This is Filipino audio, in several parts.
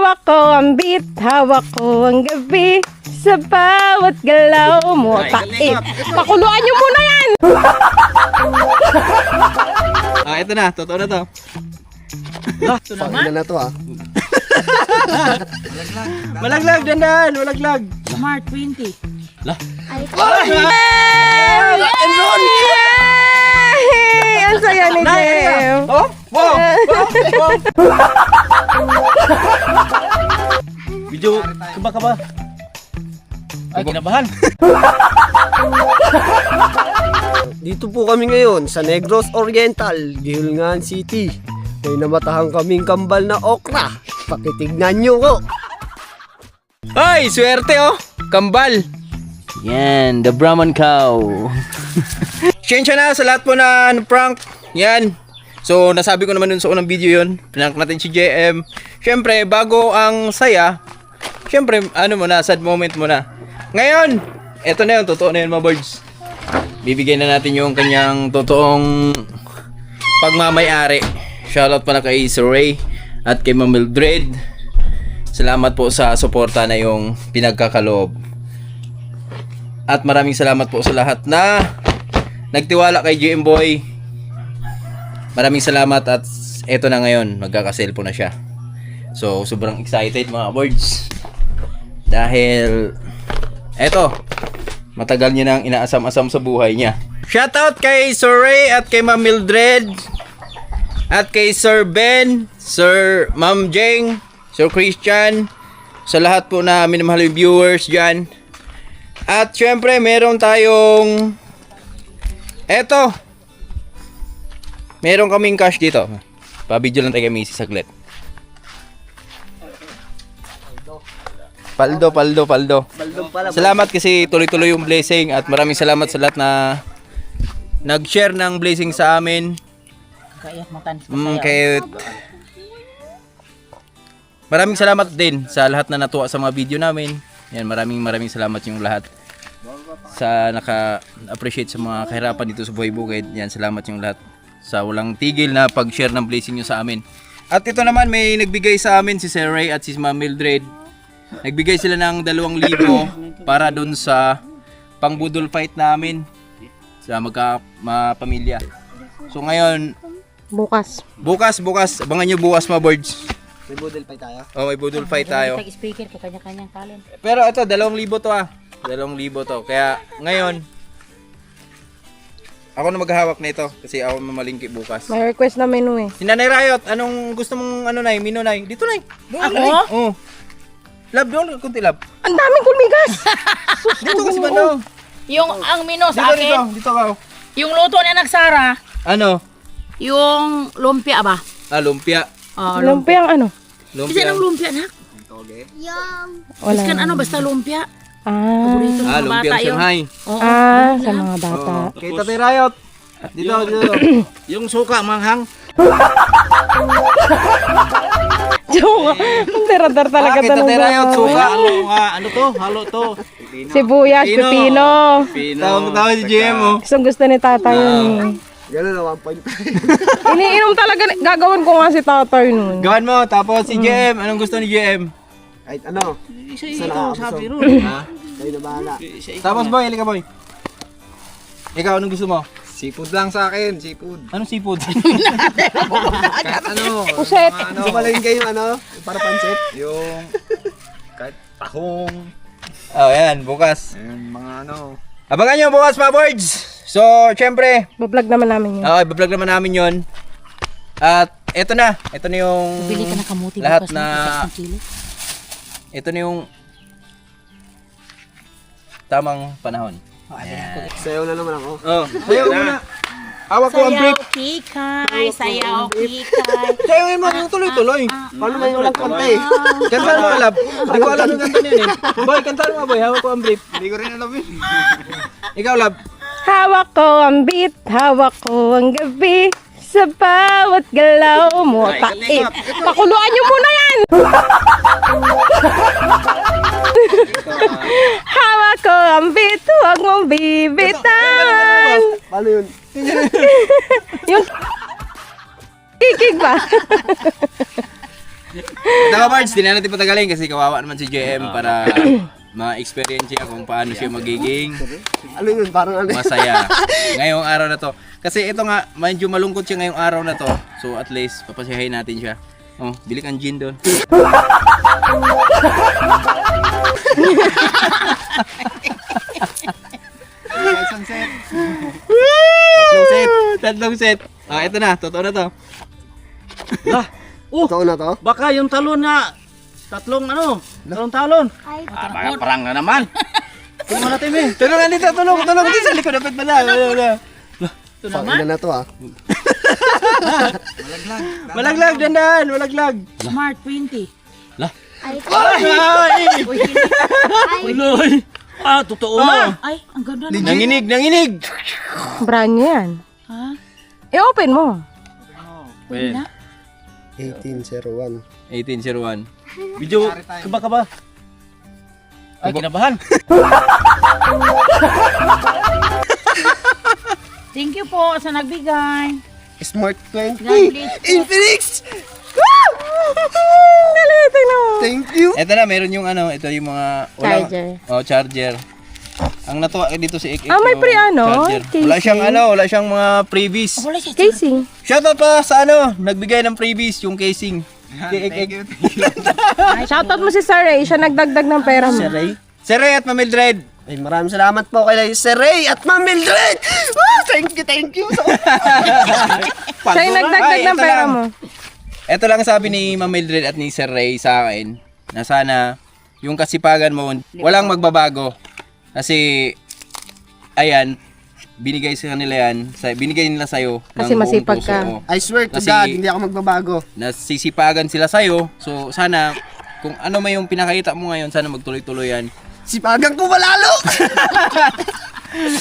Hawak ko ang beat, hawak ko ang gabi. Sa bawat galaw mo, tait. Pakuluan nyo muna yan! Ito na, totoo na to. Ito naman. na to ah. Malaglag, dandan, malaglag. Smart 20. Yay! Ang saya ni Jem. Oh, wow, wow. Video, kaba. Ay, kinabahan. Dito po kami ngayon sa Negros Oriental, Gihulngan City. May namatahang kaming kambal na okra. Pakitignan nyo ko. Ay, swerte oh. Kambal. Yan, the Brahman cow. Siyensya na sa lahat po na prank. Yan. So, nasabi ko naman dun sa unang video yun. Prank natin si JM. Siyempre, bago ang saya, siyempre, sad moment mo na. Ngayon, eto na yun, totoo na yun mga birds. Bibigyan na natin yung kanyang totoong pagmamayari. Shoutout pala kay Sir Ray at kay Ma'am Mildred. Salamat po sa suporta na yung pinagkakaloob. At maraming salamat po sa lahat na nagtiwala kay JM Boy. Maraming salamat at eto na ngayon, magkaka-cellphone na siya. So, sobrang excited mga birds. Dahil eto, matagal niya nang inaasam-asam sa buhay niya. Shoutout kay Sir Ray at kay Ma'am Mildred at kay Sir Ben, Sir Ma'am Jeng, Sir Christian, sa lahat po na minamahal yung viewers dyan. At syempre meron tayong eto, meron kaming cash dito. Pa-video lang tayo kay Missy saglit. Paldo. Salamat kasi tuloy-tuloy yung blessing at maraming salamat sa lahat na nag-share ng blessing sa amin. Kayak makan. Maraming salamat din sa lahat na natuwa sa mga video namin. Yan, maraming salamat yung lahat sa naka-appreciate sa mga kahirapan dito sa Buhay Bukid. Yan, salamat yung lahat sa walang tigil na pag-share ng blessing nyo sa amin. At ito naman, may nagbigay sa amin si Sir Ray at si Ma'am Mildred. Nagbigay sila ng 2,000 para doon sa pangbudol fight namin sa pamilya. So ngayon, Bukas. abangan nyo bukas mga birds. May budel pa tayo. Oh, may budol fight tayo. Speaker ka kanya-kanyang talent. Pero ito, 2,000 to 2,000 to. Kaya ngayon, ako na maghahawak na ito kasi ako mamalingki bukas. May request na menu eh. Si Nanay Riot, anong gusto mong Nay? Mino Nay? Dito Nay. Ako? Oo. Lab doon, kunti lab. Ang daming kulmigas! Dito kasi ba no? Yung ang mino sa akin, Dito ka. yung luto na nagsara, Ano? yung lumpia ba? Lumpia. Lumpiang ano? Kasi anong lumpia na? Wala. Iskan ano, basta lumpia. Ah, Paborito ng mga Lumpia bata yun. Shanghai. Oo. sa mga bata. Kay Tatay Riot. Dito. Yung suka manghang. Joke. Ang teradar talaga Kay ito ng Tatay Riot, suka. Ano to? Halo to. Sibuyas, pipino. Tawag si GM oh. Gusto ni tatay yun eh. Gano'n na 1.5. Iniinom talaga, gagawin ko nga si tatay nun. Gawan mo, tapos si GM. Anong gusto ni GM? Kahit ano. Isa Isa ito, na sabi ako. ron. Kayo na bahala. Tapos boy, halika boy. Ikaw, anong gusto mo? Seafood lang sa akin. Seafood. Anong seafood? Kahit ano. Puset. Gusto pala yung kayo ano. Yung para pansit. Yung kahit tahong. Oh, yan, bukas. Ayun, mga ano. Abangan nyo bukas mga boards. So, syempre, Bablog naman namin yun. i-vlog naman namin yon. At eto na yung Bili ka na kamuti lahat bukas na ng 6 kilo. ito na yung tamang panahon. Ayan. Sayaw na naman ako. Oh, sayaw muna. Hawak ko ang brief. Kikay, sayaw, kikay. Sayawin mo, tuloy-tuloy. Paano may walang kanta eh? Kantahan mo, lab. Hindi ko alam yung kanta niyan eh. Boy, kantahan mo boy. Hawak ko ang brief. Hindi ko rin alam yun. Ikaw, lab. Hawak ko ang beat, hawak ko ang gabi. Sa bawat galaw mo, tait. Pakuluan nyo muna yan! Hawak ko ang beat, huwag mong bibitan. Paano yun? Yung kikig ba? Ito Bards, di na natin patagalin kasi kawawa naman si JM para ma-experience siya kung paano siya magiging Ano yun? Parang ano? masaya ngayong araw na to. Kasi ito nga, medyo malungkot siya ngayong araw na to. So at least, papasayahin natin siya. Oh, bili kang gin doon. Isang set. Tatlong set. Ah, ito na, totoo na to. Lah, Totoo na to? baka yung talon na talong talon. Parang na naman. Tulungan natin, eh. Tulungan dito, tulong dito sa likod. Dapat pala. Ito naman. Pakinggan na to ah. Malaglag, dandan, malaglag. Smart 20. Uloy. Totoo na. Ay, ang ganda na. Nanginig. Brand new yan. Ha? I-open mo. Pwede na? 1801. 1801. Video, kaba ba? Ay, kinabahan. Thank you po sa nagbigay. Smart 20. God bless po. Infinix! Dali, tingnan mo. Thank you! Ito na, meron yung ito yung mga Charger. Charger. Ang natuwa dito si XX. May yung pre ano? charger. Casing. Wala siyang mga freebies. Wala siya. Casing. Shoutout pa sa nagbigay ng freebies yung casing. Thank you. Shoutout mo si Sir Ray. Siya nagdagdag ng pera mo. Sir Ray at Mamildred. Ay, maraming salamat po kay Sir Ray at Ma'am Mildred! Thank you! Siya yung nagdagdag ng pera mo. Ito lang sabi ni Ma'am Mildred at ni Sir Ray sa akin na sana yung kasipagan mo walang magbabago. Kasi ayan, binigay sa kanila yan, binigay nila sa'yo Kasi ng buong masipag puso. ka. Oo. I swear to Kasi- God, hindi ako magbabago. Nasisipagan sila sa'yo. So sana kung ano may yung pinakita mo ngayon, sana magtuloy-tuloy yan. Sipagan ko malalo!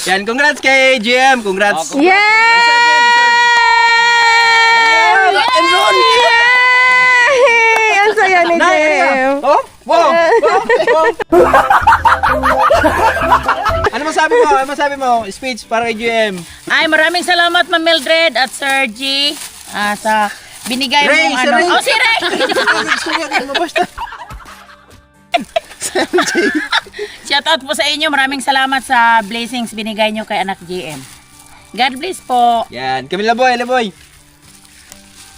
Yan, congrats kay GM, congrats. Yay! Enroll! Yay! Ang saya ni Jem. Oh, wow. Ano masabi mo? Speech para kay GM. Ay, maraming salamat Ma'am Mildred at Sir G sa binigay Ray, mong si ano. Ray. Oh, si Ray! Shout out po sa inyo. Maraming salamat sa blessings binigay nyo kay anak GM. God bless po. Yan, kami Laboy.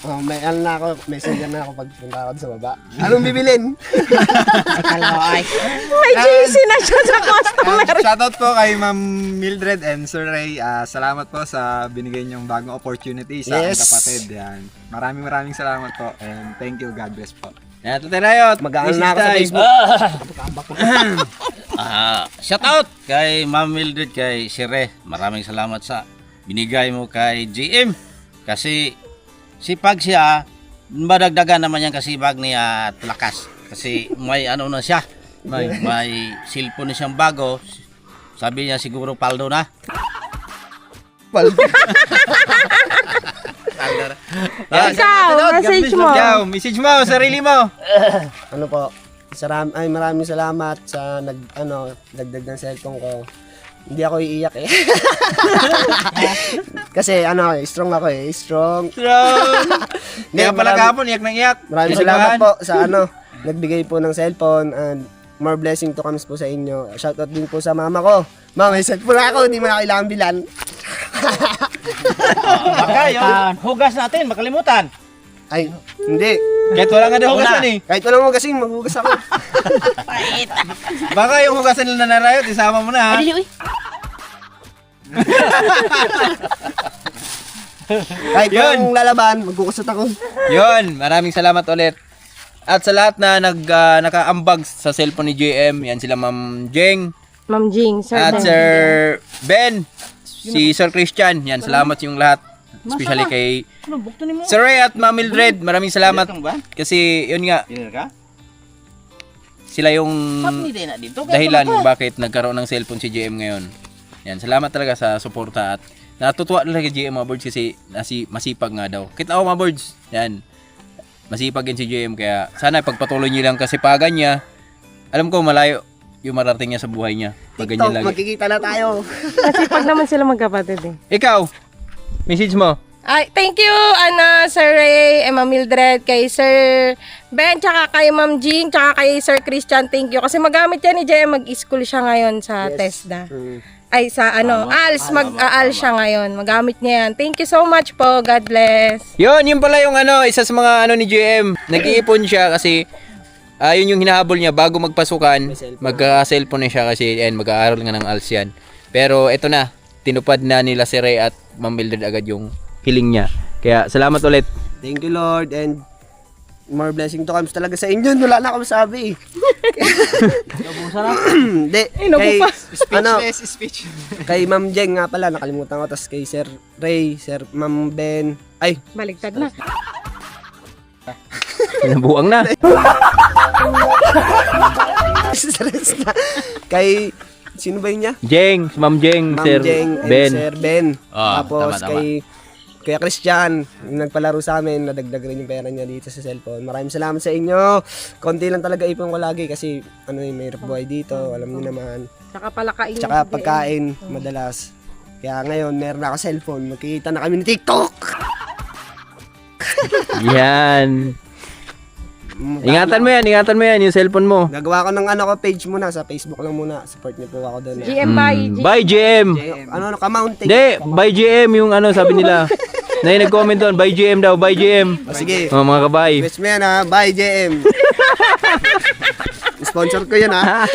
Oh, may ano na ako, messenger na ako pagpunta ako sa baba. Anong bibilin? May GC na siya sa customer. Shoutout po kay Ma'am Mildred and Sir Ray. Salamat po sa binigay niyong bagong opportunity sa aking Yes. kapatid. Yan. Maraming salamat po and thank you. God bless po. Yan, tutirayot. Mag-aaral na ako sa Facebook. Shout out kay Ma'am Mildred, kay Sire. Maraming salamat sa binigay mo kay GM. Kasi sipag siya, madagdagan naman yan kasipag niya at lakas. Kasi may ano na siya, may cellphone na siyang bago. Sabi niya siguro paldo na. Ikaw, message mo. Ikaw, message mo, sarili mo. Ano po? Maraming salamat sa dagdag ng cellphone ko. Hindi ako iiyak eh. Kasi strong ako eh. Strong. Kaya pala kahapon, iyak nang iyak. Maraming salamat po sa nagbigay po ng cellphone and more blessing to comes po sa inyo. Shoutout din po sa mama ko. Mama, may cellphone ako, hindi mo na kailangan bilan. Baka yun, hugas natin, makalimutan. Ay, hindi. Kahit wala nga daw hugasan eh. Kahit walang hugasin, maghugas ako. Pait. Baka yung hugasan nila na Rayot, isama mo na ha. Ay, uy. Kahit Yun. walang lalaban, maghugasat ako. Yun, maraming salamat ulit. At sa lahat na nakaambag sa cellphone ni JM, yan sila Ma'am Jeng, Ma'am Jing, Sir at Ben. Sir Ben, si Sir Christian. Yan, salamat yung lahat. Especially kay Sir Ray at Ma'am Mildred. Maraming salamat. Kasi yun nga, sila yung dahilan bakit nagkaroon ng cellphone si JM ngayon. Yan, salamat talaga sa suporta at natutuwa talaga kay JM mga boards kasi masipag nga daw. Kita ako mga boards. Yan. Masipag yan si JM kaya sana pagpatuloy niyo lang kasipagan niya. Alam ko malayo yung marating niya sa buhay niya. Pag ganyan TikTok, lagi. magkikita na tayo. Kasi pag naman sila magkapatid eh. Ikaw, message mo. Ay, thank you, Sir Ray, Ma'am Mildred, kay Sir Ben, tsaka kay Ma'am Jean, tsaka kay Sir Christian, thank you. Kasi magamit yan ni Jay, mag-school siya ngayon sa TESDA. Ay, sa ALS, mag-ALS siya ngayon. Magamit niya yan. Thank you so much po. God bless. Yun pala yung isa sa mga ni GM. Nag-iipon siya kasi yun yung hinahabol niya bago magpasukan. Magka-cellphone na siya kasi mag-aaral nga ng ALS yan. Pero eto na, tinupad na nila si Ray at Ma'am Mildred agad yung hiling niya. Kaya salamat ulit. Thank you, Lord, and more blessing to comes talaga sa inyo. Wala na akong sabi. Hindi. Speech. Kay Ma'am Jeng nga pala, nakalimutan ko. Tapos kay Sir Ray, Sir Ma'am Ben. Ay, Baligtad na. Nabuang na. stress na. Kay, sino ba yun niya? Jeng, Ma'am Jeng, Ma'am Sir Jeng and Ben. Sir Ben. Tapos tama. kay Christian, yung nagpalaro sa amin, nadagdag rin yung pera niya dito sa cellphone. Maraming salamat sa inyo. Konti lang talaga ipon ko lagi kasi may hirap buhay dito, alam niyo naman. Tsaka palakain niya. Tsaka pagkain, madalas. Kaya ngayon, meron ako cellphone. Magkikita na kami ni TikTok. Yan. Ingatan mo yan, yung cellphone mo. Gagawa ko ng page muna sa Facebook lang muna. Support niyo po ako doon. GM bye. Bye GM. Ka-mounting. Hindi, bye GM yung sabi nila. Na nag-comment doon, bye GM daw, bye GM. Sige. Mga kabay. Best mo yan ha. Bye, JM. Sponsor ko yun ha.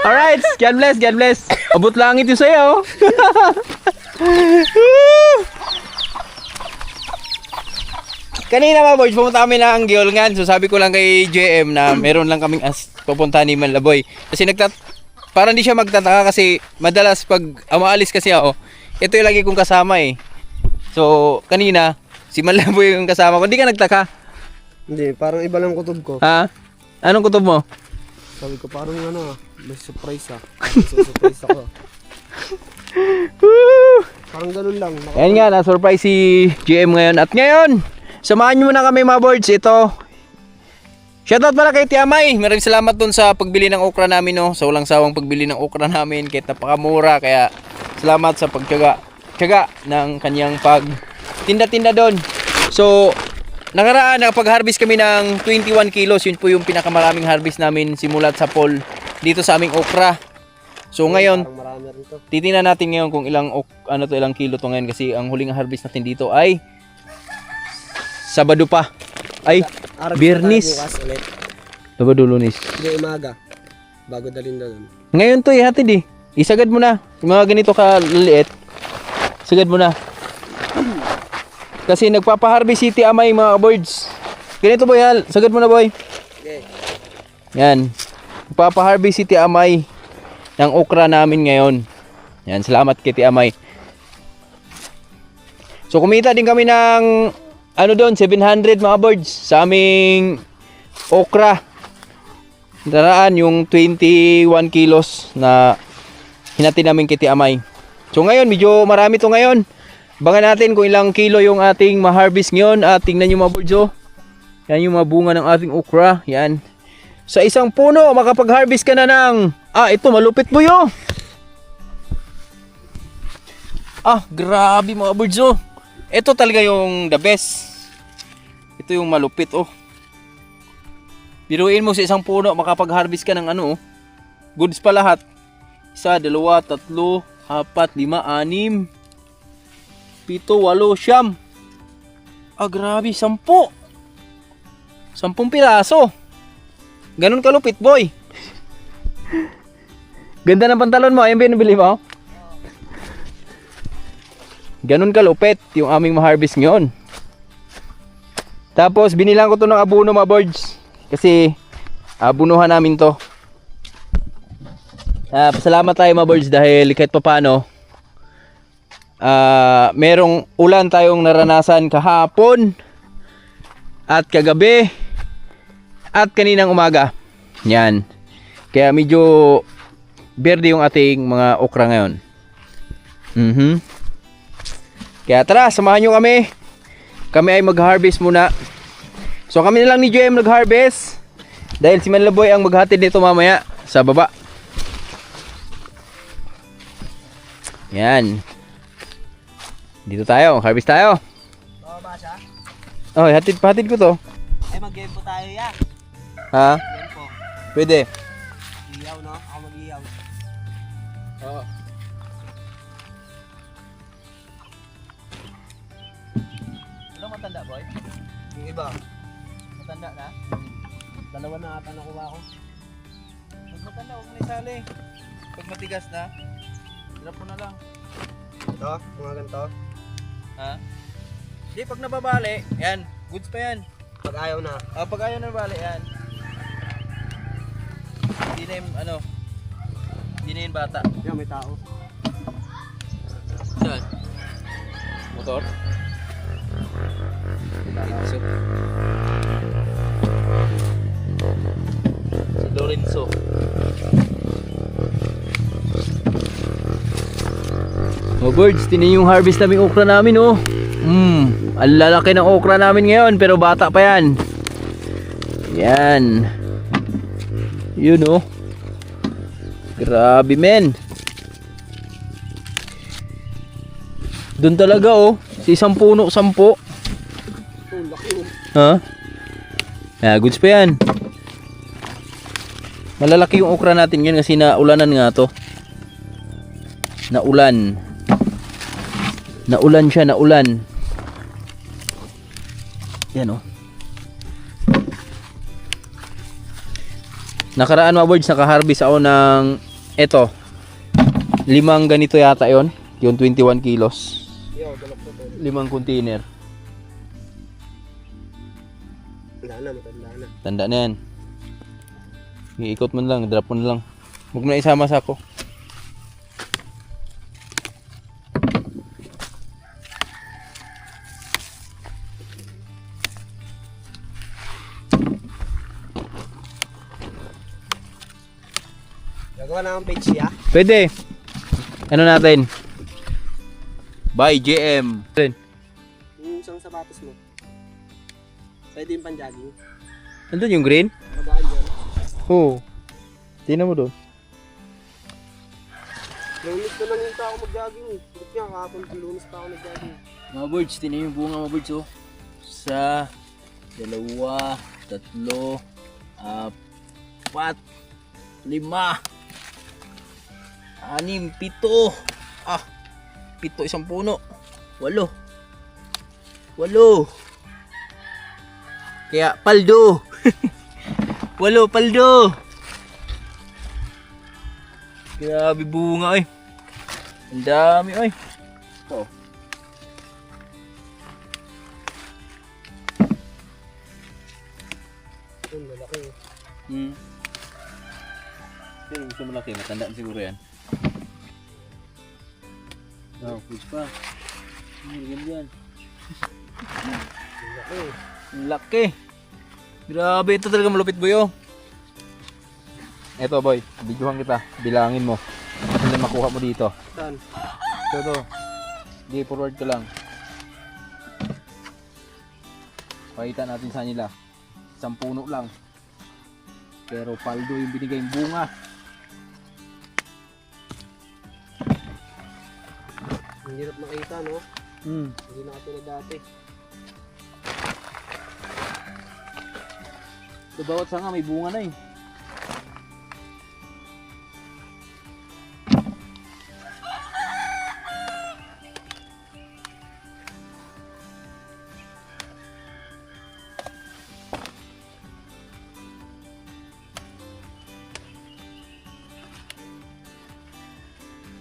Alright, God bless, God bless. Abot langit yung sa'yo. Kanina mga boys, pumunta kami ng Giolngan. So sabi ko lang kay JM na meron lang kaming pupuntahan ni Manlaboy. Kasi parang hindi siya magtataka kasi madalas pag umaalis kasi ako, ito yung lagi kong kasama eh. So kanina, si Manlaboy yung kasama ko. Hindi ka nagtaka? Hindi, parang iba lang kutob ko. Ha? Anong kutob mo? Sabi ko parang may surprise May surprise ako. Parang ganun lang. Ayan nga, na-surprise si JM ngayon. At ngayon, samahan nyo muna kami mga boards. Ito, shoutout pala kay Tiamay. Maraming salamat dun sa pagbili ng okra namin. No? Sa walang sawang pagbili ng okra namin. Kahit napakamura. Kaya salamat sa pagtyaga ng kanyang pagtinda-tinda doon. So, nakaraan, nakapag-harvest kami ng 21 kilos. Yun po yung pinakamaraming harvest namin simulat sa fall dito sa aming okra. So ngayon, titingnan natin ngayon kung ilang kilo to ngayon kasi ang huling harvest natin dito ay Sabado pa. Ay, Biyernes. Sabado, Lunes. Hindi, umaga. Bago dalhin doon. Ngayon to hatid eh. Isagad mo na. Yung mga ganito kaliliit. Sagad mo na. Kasi nagpapa-harvest si Tiamay mga boards. Ganito boy, sagad mo na boy. Okay. Yan. Nagpapa-harvest si Tiamay ng okra namin ngayon. Yan, salamat kay Tiamay. So kumita din kami ng doon, 700 mga boards sa aming okra. Daraan yung 21 kilos na hinati namin kay Tiamay. So ngayon, medyo marami to ngayon. Bangan natin kung ilang kilo yung ating ma-harvest ngayon. At tingnan nyo mga boards, oh. Yan yung mga bunga ng ating okra. Yan. Sa isang puno, makapag-harvest ka na ng... ito, malupit boy, oh. Grabe mga birds, oh. Ito talaga yung the best. Ito yung malupit, oh. Biruin mo sa isang puno, makapag-harvest ka ng goods pa lahat. 1, 2, 3, 4, 5, 6, 7, 8, 9. Grabe, 10. 10 piraso. Ganun kalupit, boy. Ganda ng pantalon mo. Ayun ba yung nabili mo? Ganun kalupit yung aming ma-harvest ngayon. Tapos, binilang ko to ng abono mga boards. Kasi, abunuhan namin to. Pasalamat tayo mga boards dahil kahit papano, merong ulan tayong naranasan kahapon at kagabi at kaninang umaga. Yan. Kaya medyo berde yung ating mga okra ngayon. Kaya tara, samahan nyo kami. Kami ay mag-harvest muna. So kami na lang ni JM nag-harvest. Dahil si Manlaboy ang maghatid nito mamaya sa baba. Yan. Dito tayo, harvest tayo. Oo ba siya? Oh, hatid ko to. Ay, mag-game po tayo ya. Ha? Game po. Pwede. Iyaw, no? Ako mag-iyaw. Oo. Ano matanda, boy? Yung iba, Matanda na? dalawa na ata nakuha ko. Pag matanda, huwag mo na isali. Pag matigas na, drop mo na lang. Ito, mga ganito. Ha? Hindi, pag nababali, yan, goods pa yan. Pag ayaw na. Pag ayaw na nabali, yan. Hindi na yung, hindi na yung bata. Yan, may tao. Saan? Motor? Lorenzo. Si Lorenzo. Oh birds, tinan yung harvest namin okra namin oh. Ang lalaki ng okra namin ngayon pero bata pa yan. Yan. Yun oh. Grabe men. Doon talaga oh. Sa isang puno, 10. Ha? Goods pa yan. Malalaki yung okra natin yun kasi naulanan nga to. Naulan. Naulan siya, naulan. Yan oh. Nakaraan mga birds, nakaharvest ako ng eto. 5 ganito yata yon. Yung 21 kilos. 5 container. Wala na, matanda na. Tanda na yan. Iikot mo na lang, drop mo na lang. Huwag mo na isama sa ako. Gagawa na akong page siya. Pwede. Ano natin? By JM. Yung isang sapatos mo. Pwede yung pan-jogging. Nandun yung green? Magaan dyan. Oo. Tingnan mo doon. Lunis na lang yung tao mag-jogging. Ba't nga kahapon lunis pa ako nag-jogging. Mga birds, tingnan yung bunga mga birds oh. 1, 2, 3, 4, 5, 6, 7, 7 isang puno. 8. Kaya paldo. 8 paldo. Grabe bunga eh. Ang dami eh. Oh. Yun, malaki. Pero gusto mo laki, matanda na siguro yan. Oh, push pa. Ganyan. Ang laki. Grabe, ito talaga malupit boy oh. Eto boy, videohan kita. Bilangin mo. Ano na makuha mo dito? Saan? Ito. Di forward ko lang. Pakita natin sa nila. 1 puno lang. Pero paldo yung binigay yung bunga. Ang hirap makita, no? Hindi na katulad dati. So bawat sanga may bunga na eh.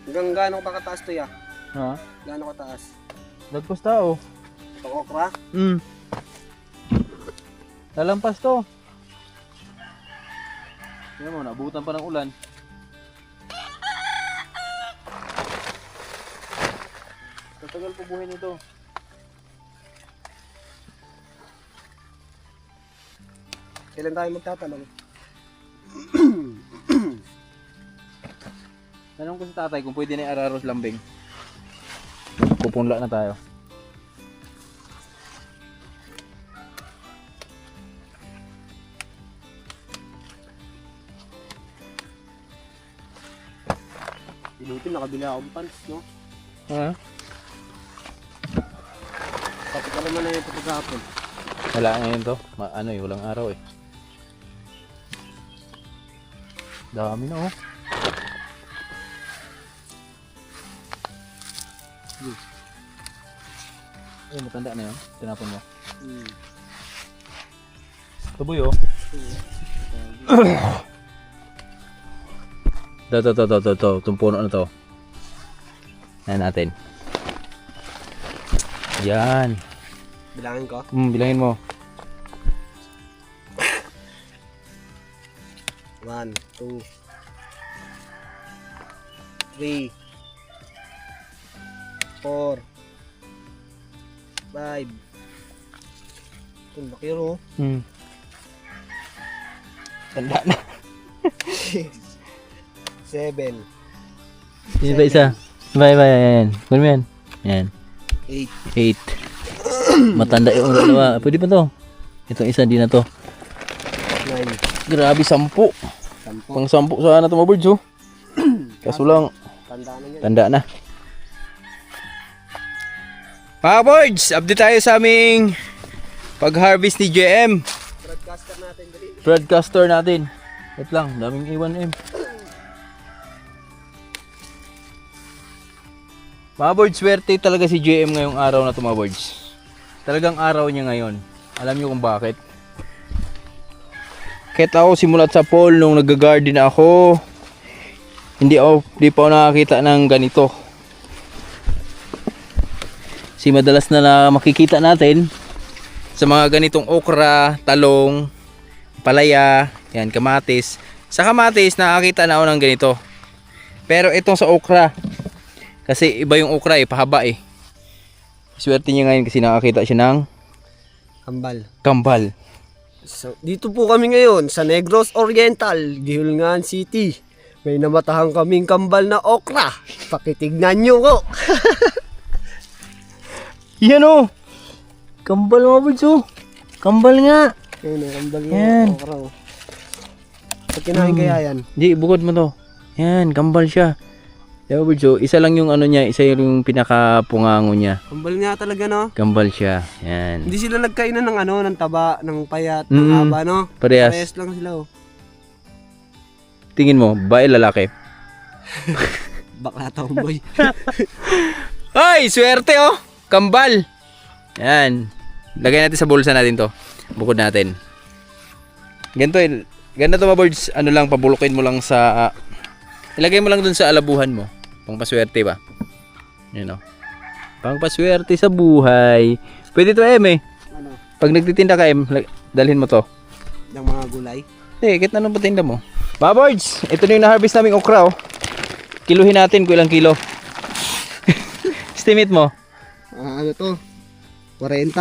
Hanggang gaano ba kataas to ya? Ha? Gaano kataas? Lagpas tao. Itong okra? Lalampas to. Tingnan mo, nabutan pa ng ulan. Tatagal po buhay nito. Kailan tayo magtatanong? Tanong ko sa tatay kung pwede na i-araros lambing. Pupunla na tayo. Ilutin, nakabili akong pants, no? Ha? Para mo na yung pagkakapon. Wala ngayon to. Ano eh, walang araw eh. Dami na oh. Eh, matanda na yun. Tinapon mo. Tuboy oh. To. Itong puno na to. Yan natin. Yan. Bilangin ko. Bilangin mo. 1, 2, 3, 4, 5. Ang laki yun, oh. Tanda na. 7, Sino ba isa? Bye. Yan. Kunin mo yan. Yan. 8, 8. Matanda yung dalawa. Pwede pa to. Itong isa, di na to. 9, Grabe, 10. 10. Pang 10 sana ito mga birds oh. Kaso lang, Tanda na yan. tanda na. Mga birds, update tayo sa aming pag-harvest ni JM. Broadcaster natin, dali. Broadcaster natin. Wait lang, daming iwan M. Mga birds, swerte talaga si JM ngayong araw na ito mga birds. Talagang araw niya ngayon. Alam niyo kung bakit? Kahit ako simulat sa fall nung nag-garden ako, hindi pa ako nakakita ng ganito. Kasi madalas na makikita natin sa mga ganitong okra, talong, palaya, yan, kamatis. Sa kamatis nakakita na ako ng ganito. Pero itong sa okra, kasi iba yung okra eh, pahaba eh. Swerte niya ngayon kasi nakakita siya ng kambal. So, dito po kami ngayon sa Negros Oriental, Gihulngan City. May namatahan kaming kambal na okra. Pakitignan nyo ko. Yan o! Kambal mga birds oh! Kambal nga! Ayun, kambal Yan. na okra. Pag kinain kaya yan? Hindi, bukod mo to. Yan, kambal siya. Yan birds oh, isa lang yung ano niya, isa yung pinakapungango niya. Kambal nga talaga, no? Kambal siya. Yan. Hindi sila nagkainan ng ano, ng taba, ng payat, ng haba, no? Parehas. Parehas lang sila, oh. Tingin mo, babae lalaki? Bakla tomboy. Ay, swerte oh! Kambal! Yan. Lagay natin sa bulsa natin to. Bukod natin. Ganito eh. Ganda to mga birds. Ano lang, pabulukin mo lang sa... ilagay mo lang dun sa alabuhan mo. Pangpaswerte ba? Yan o. Pangpaswerte sa buhay. Pwede to eh. Ano? Pag nagtitinda ka dalhin mo to. Ng mga gulay. Eh, kahit anong patinda mo. Mga birds, ito na yung na-harvest naming okra oh. Kiluhin natin kung ilang kilo. Estimate mo? Ano to? 40.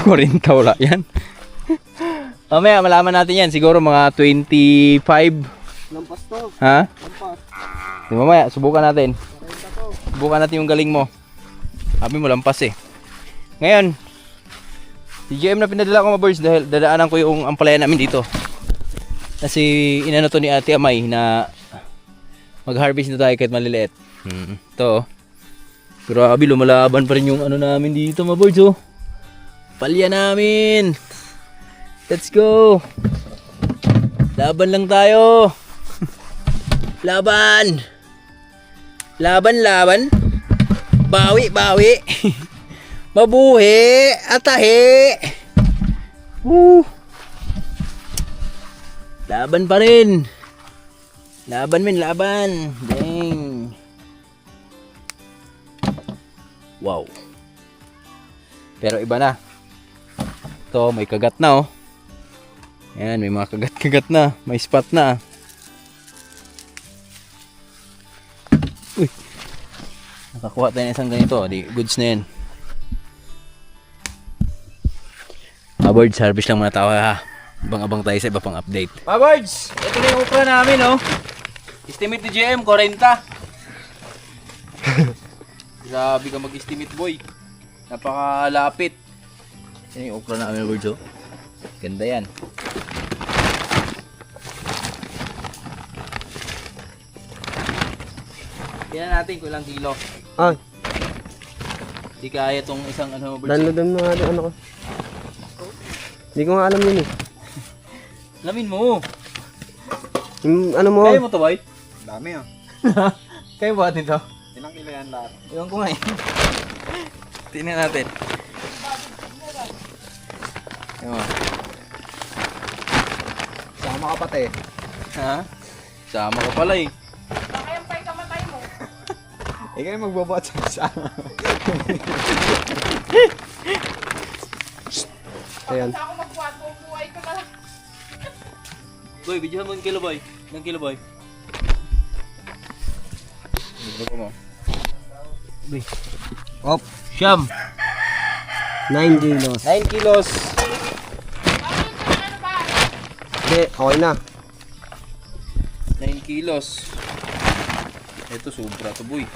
40 wala yan. Mamaya malaman natin yan. Siguro mga 25. Lampas to. Ha? Lampas. Di mamaya, subukan natin. Subukan natin yung galing mo. Sabi mo lampas eh. Ngayon, si GM na pinadala ko mga birds dahil dadaanan ko yung ampalaya namin dito. Kasi inano to ni Ate Amay na mag-harvest na tayo kahit maliliit. Ito. Grabe, lumalaban pa rin yung ano namin dito mga birds oh. Palya namin. Let's go. Laban lang tayo. Laban. Laban. Bawi. Mabuhi. Atahe. Laban pa rin. Laban. Dang. Wow. Pero iba na. Ito, may kagat na oh. Ayan, may mga kagat na. May spot na. Uy. Nakakuha tayo ng isang ganito. Di, goods na yan. Birds, harvest lang muna tayo ha. Abang-abang tayo sa iba pang update. Birds, ito na yung okra namin oh. Estimate ni GM, 40. Grabe ka mag-estimate boy. Napakalapit. Yan yung okra namin birds oh. Ganda yan. Tingnan natin kung ilang kilo. Ay. Di kaya tong isang ano, birds. Downloadan mo nga yung ano ko. Hindi ko nga alam yun eh. Lamin mo. Yung ano mo? Kaya mo to, boy? Dami oh. Kaya ba natin to? Ilang kilo yan lahat? Iwan ko nga eh. Tingnan natin. Ewan. Sama ka pati. Ha? Sama ka pala eh. Ikaw yung magbabuhat sa sama. Ayan. Boy, bidyohan mo ng kilo, boy. Ng kilo, boy. Ano mo? Boy. Op. Siyam. 9 kilos. 9 kilos. Hindi, okay na. 9 kilos. Ito, sobra to, boy.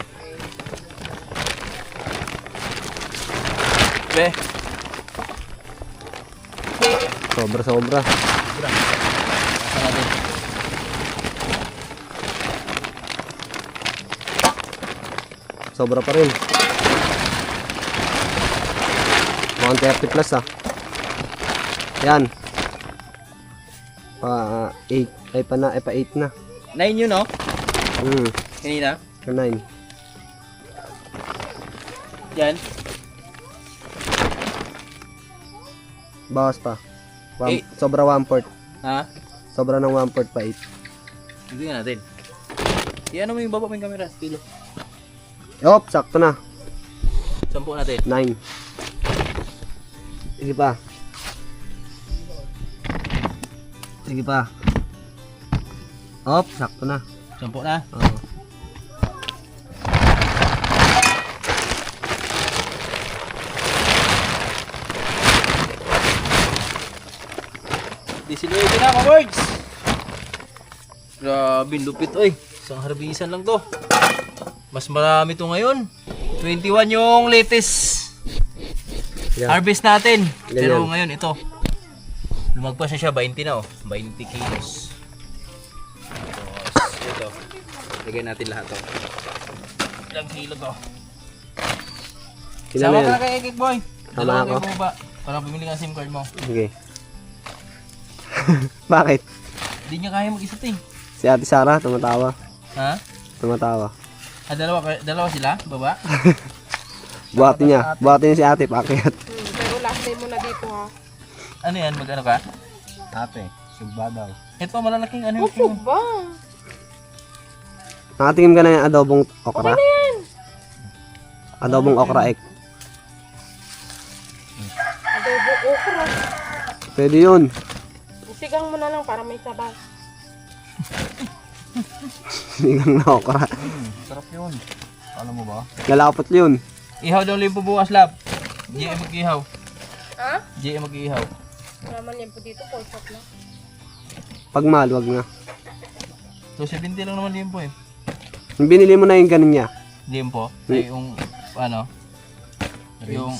Be. Sobra. Saan natin? Sobra pa rin. Mukhang 30 plus ah. Yan. 8. Ay pa 8 na. 9 yun, no? Kanina. Kanina. 9. Yan. Bawas pa. Eight. Sobra 1/4. Ha? Sobra ng 1/4 pa 8. Tignan natin. Iyan mo yung baba mo yung camera. Kilo. Yup, sakto na. Sampu natin. 9. Sige pa. Sige pa. Op, sakto na. Sampu na. Oo. Disiluwede na mga birds. Grabe, lupit oy. Isang harbisan lang to. Mas marami to ngayon. 21 yung latest Yeah. harvest natin. Ganyan. Pero ngayon ito. Lumagpas na siya 20 na oh. 20 kilos. Tapos ito. Lagyan natin lahat to. Ilang kilo to? Kailan Sama na ka yan? na kay Ekik Boy. Sama Dalawa ako. kayo bumaba. Para bumili ka ng SIM card mo. Sige. Bakit? Hindi niya kaya mag-isa to eh. Si Ate Sarah tumatawa. Ha? Tumatawa. Ah, dalawa sila? Baba? Buhatin niya. Buhatin niya si Ate paakyat. Pero last time mo na dito ha. Ano yan? Mag-ano ka? Ate, sugba daw. Ito, malalaking ano Opo ba? Nakatingin ka na yung adobong okra? Adobong okra egg. Adobo okra. Pwede yun. Sigang mo na lang para may sabaw. Sinigang na okra. Sarap yun. Alam mo ba? Lalapot yun. Ihaw daw limpo bukas, lab. GM mag-ihaw. Ha? GM mag-ihaw. Naman yan po dito, pork chop lang. Pag mahal, wag na. So, 70 lang naman limpo eh. Yung binili mo na yung ganun niya. Limpo? Ay, yung, ano? Yung,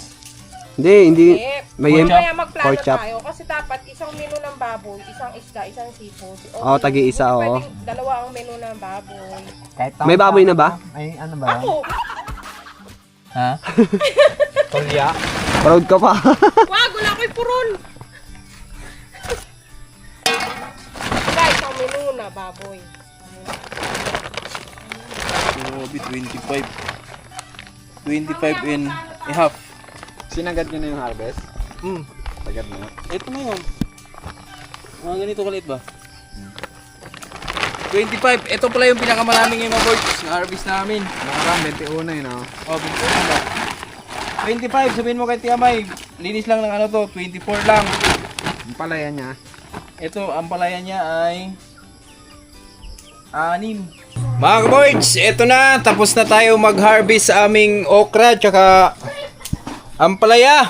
Hindi. Eh, May kaya magplano pork chop. tayo kasi dapat isang menu ng baboy, isang isda, isang seafood. Oo, tagi-isa, oo. Pwedeng dalawa ang menu ng baboy. Kahit May baboy na ba? Ay, ano ba? Ako! ha? Tolya. Proud ka pa. Wag, wala ko'y purol! Guys, isang menu na baboy. Grabe, 25. 25 and a half. Sinagad nyo na yung harvest? Sagad mo. Ito na yun. Mga ganito kalit ba? 25. Ito pala yung pinakamaraming yung mga birds na harvest namin. Nakaraan, 21 yun oh. Oh, 25. Sabihin mo kay Tiamay, linis lang ng ano to, 24 lang. Yung palaya niya. Ito, ang palaya niya ay 6. Mga ka-boards, ito na. Tapos na tayo mag-harvest sa aming okra tsaka ampalaya.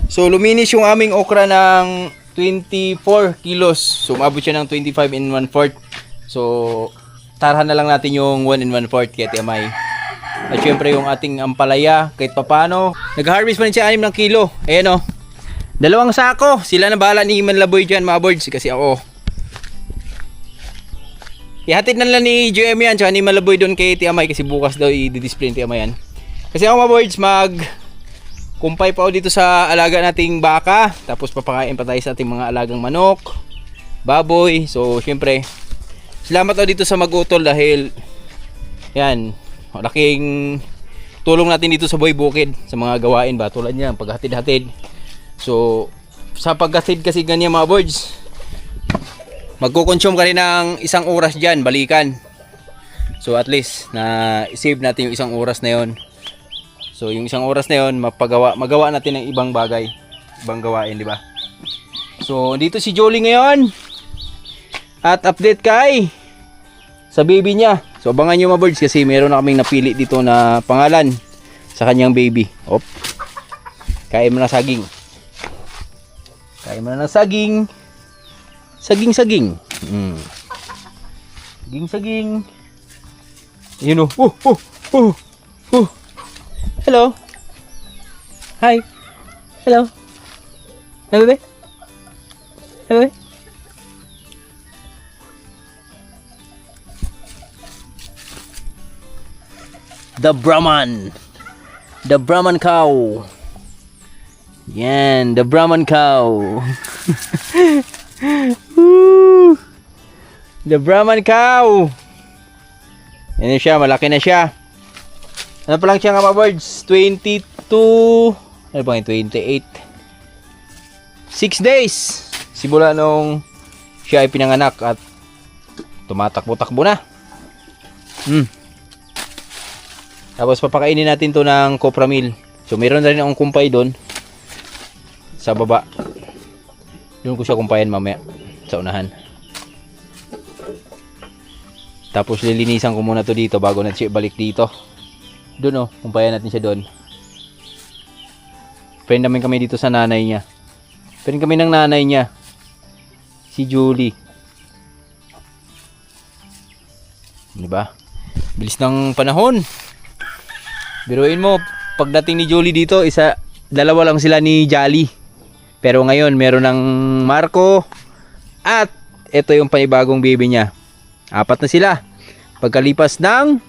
So, luminis yung aming okra ng 24 kilos. So, umabot siya ng 25 and 1/4. So, tarahan na lang natin yung 1 and 1/4 kay Tiamay. At syempre yung ating ampalaya, kahit papano. Nag-harvest pa rin siya 6 ng kilo. Ayan o. 2 sako. Sila na bahala ni Manlaboy dyan mga boards. Kasi ako. Ihatid na lang ni GM yan. Tsaka ni Manlaboy doon kay Tiamay. Kasi bukas daw i-display ni Tiamay yan. Kasi ako mga boards kumpay pa ako dito sa alaga nating baka. Tapos papakain pa tayo sa ating mga alagang manok, baboy. So syempre, salamat ako dito sa Mag-Utol dahil yan, malaking tulong natin dito sa Boy Bukid sa mga gawain ba tulad niyan, paghatid-hatid. So sa paghatid kasi ganyan mga boards, magko-consume ka rin ng 1 oras dyan, balikan. So at least na save natin yung 1 oras na yon. So yung 1 oras na yon magawa natin ng ibang bagay, ibang gawain, di ba? So dito si Jolie ngayon at update kay sa baby niya. So abangan nyo mga birds kasi meron na kaming napili dito na pangalan sa kanyang baby. Op. Kain mo na saging. Kain mo na ng saging. Saging. Saging. Yun o. Hello. Hi. Hello. Hey, bebe. Hey, bebe. The Brahman cow. Yan, the Brahman cow. Woo! The Brahman cow. Yan na siya, malaki na siya. Ano pa lang siya mga birds? 22, ano pa yung 28? 6 days. Simula nung siya ay pinanganak at tumatakbo-takbo na. Tapos papakainin natin to ng Copramil. So meron na rin akong kumpay doon sa baba. Doon ko siya kumpayan mamaya sa unahan. Tapos lilinisan ko muna to dito bago na siya balik dito. Doon kumpayan natin siya doon. Friend namin kami dito sa nanay niya. Friend kami ng nanay niya. Si Julie. Diba? Bilis ng panahon. Biruin mo, pagdating ni Julie dito, dalawa lang sila ni Jolly. Pero ngayon, meron ng Marco. At ito yung panibagong baby niya. 4 na sila. Pagkalipas ng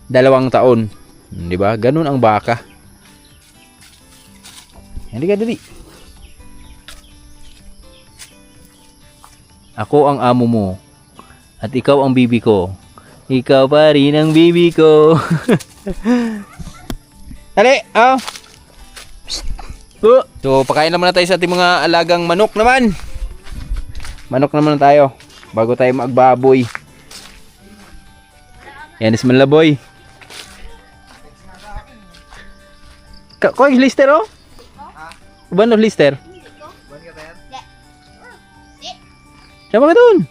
2 taon. Diba? Ganun ang baka. Hindi ka dali. Ako ang amo mo. At ikaw ang bibi ko. Ikaw pa rin ang bibi ko. Dali, So, pakain naman na tayo sa ating mga alagang manok naman. Manok naman tayo bago tayo magbaboy. Yan is Malaboy. Koy, lister Uban lister? Sama ka dun.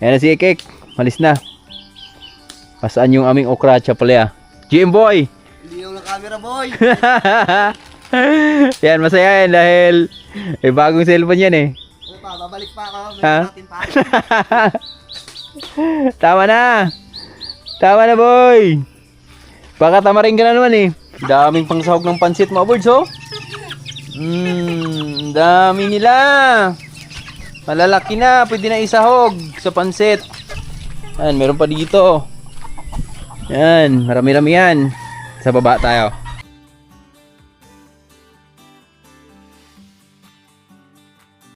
Yan na si Ekek. Malis na. Pasaan yung aming okra pala. GM boy. Hindi yung camera boy. Yan, masaya yan dahil bagong cellphone yan eh. Babalik pa ako. Ha? Tama na boy. Baka tamarin ka na naman eh. Daming pangsahog ng pansit mga birds dami nila. Malalaki na, pwede na isahog sa pansit. Yan, meron pa dito. Yan, marami-rami yan. Sa baba tayo.